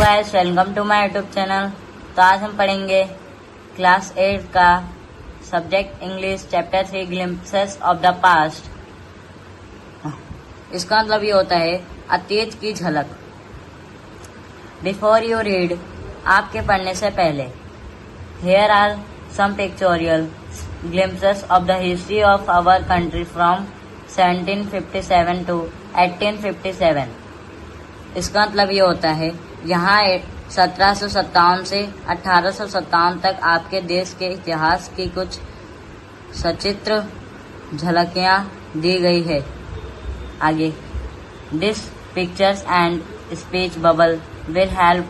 Guys, welcome to my YouTube channel. तो आज हम पढ़ेंगे क्लास 8 का subject English chapter 3 glimpses of the past. इसका मतलब ये होता है अतीत की झलक। बिफोर यू रीड, आपके पढ़ने से पहले, here are some pictorial glimpses of the history of our country from 1757 to 1857। इसका मतलब ये होता है यहाँ 1757 से 1857 तक आपके देश के इतिहास की कुछ सचित्र झलकियाँ दी गई है। आगे, this pictures and speech bubble will help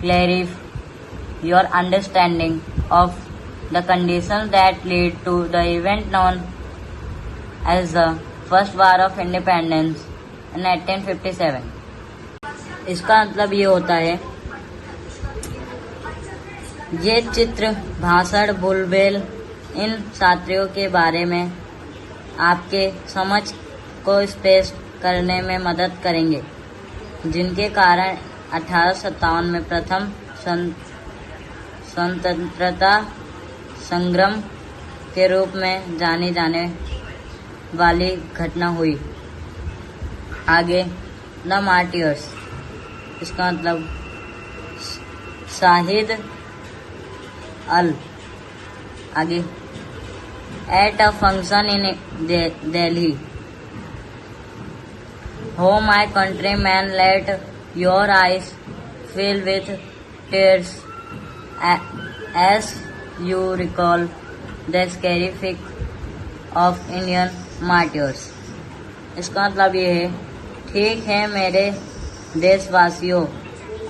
clarify your understanding of the condition that lead to the event known as the first war of independence in 1857। इसका मतलब ये होता है ये चित्र भाषण बुलबेल इन छात्रों के बारे में आपके समझ को स्पष्ट करने में मदद करेंगे, जिनके कारण 1857 में प्रथम स्वतंत्रता संग्राम के रूप में जानी जाने वाली घटना हुई। आगे, द मार्टियर्स। इसका मतलब शाहिद अल। आगे, at a function in Delhi, oh my country man let your eyes fill with tears as you recall the sacrifice of Indian martyrs. इसका मतलब ये है, ठीक है मेरे देशवासियों,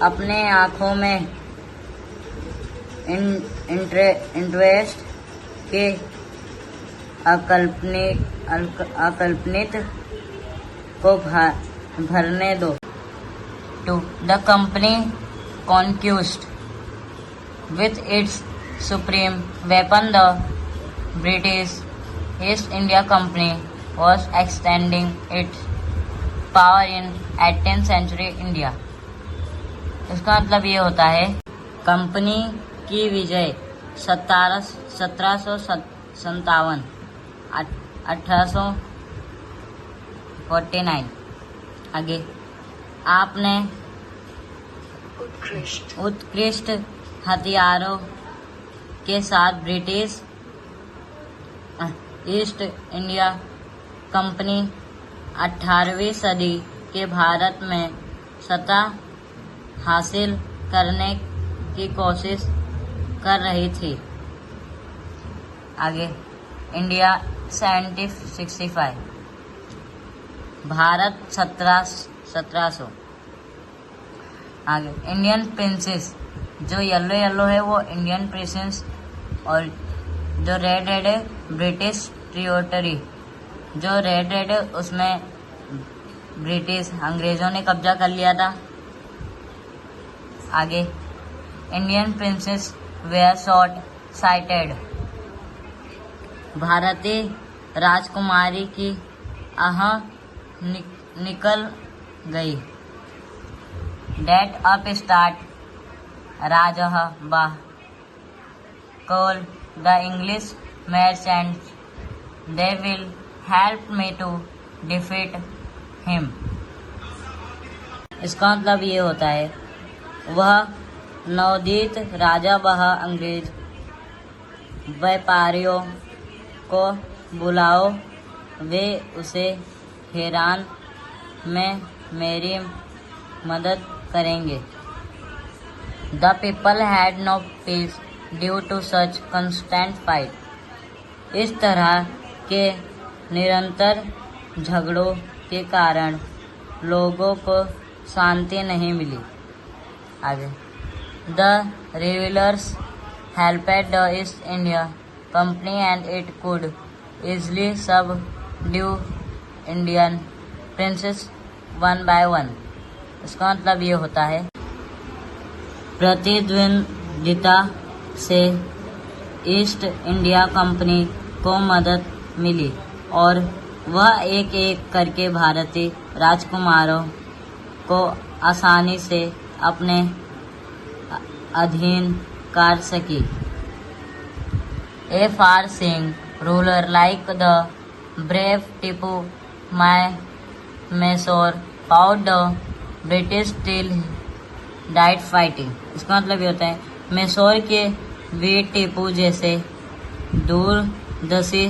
अपने आँखों में इंटरेस्ट के अकल्पनित को भरने दो। To the company conquest with its supreme weapon the British East India company was extending its power in 18th century India। इसका मतलब ये होता है कंपनी की विजय 1757 1849। आगे, आपने उत्कृष्ट हथियारों के साथ ब्रिटिश ईस्ट इंडिया कंपनी 18वीं सदी के भारत में सत्ता हासिल करने की कोशिश कर रही थी। आगे, इंडिया 1765, भारत 1700। आगे, इंडियन प्रिंसेस। जो येलो है वो इंडियन प्रिंसेस, और जो रेड है ब्रिटिश टेरिटरी। जो रेड है उसमें ब्रिटिश अंग्रेजों ने कब्जा कर लिया था। आगे, Indian princes were short sighted, भारतीय राजकुमारी की आह निकल गई। डेट अप स्टार्ट राजह बाह call the English merchants, they will help me to defeat him। इसका मतलब ये होता है वह नवोदित राजा वह अंग्रेज व्यापारियों को बुलाओ, वे उसे हैरान में मेरी मदद करेंगे। The people had no peace due to such constant fight। इस तरह के निरंतर झगड़ों के कारण लोगों को शांति नहीं मिली। आगे, the rebellers helped the East India company and it could easily subdue Indian princes one by one. इसका मतलब ये होता है प्रतिद्वंदिता से ईस्ट इंडिया कंपनी को मदद मिली और वह एक एक करके भारतीय राजकुमारों को आसानी से अपने अधीन कर सकी। A far-seeing ruler like the brave Tipu Mysore fought the British till died fighting। इसका मतलब ये होता है मैसूर के वीर टीपू जैसे दूरदर्शी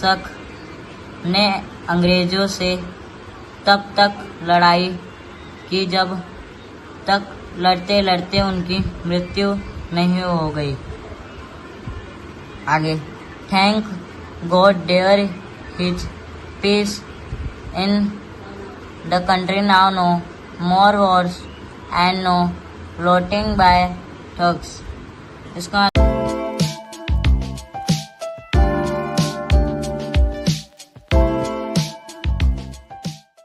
शख्स ने अंग्रेजों से तब तक लड़ाई की जब तक लड़ते लड़ते उनकी मृत्यु नहीं हो गई। आगे, thank God there is peace in the country now no more wars and no looting by thugs. इसका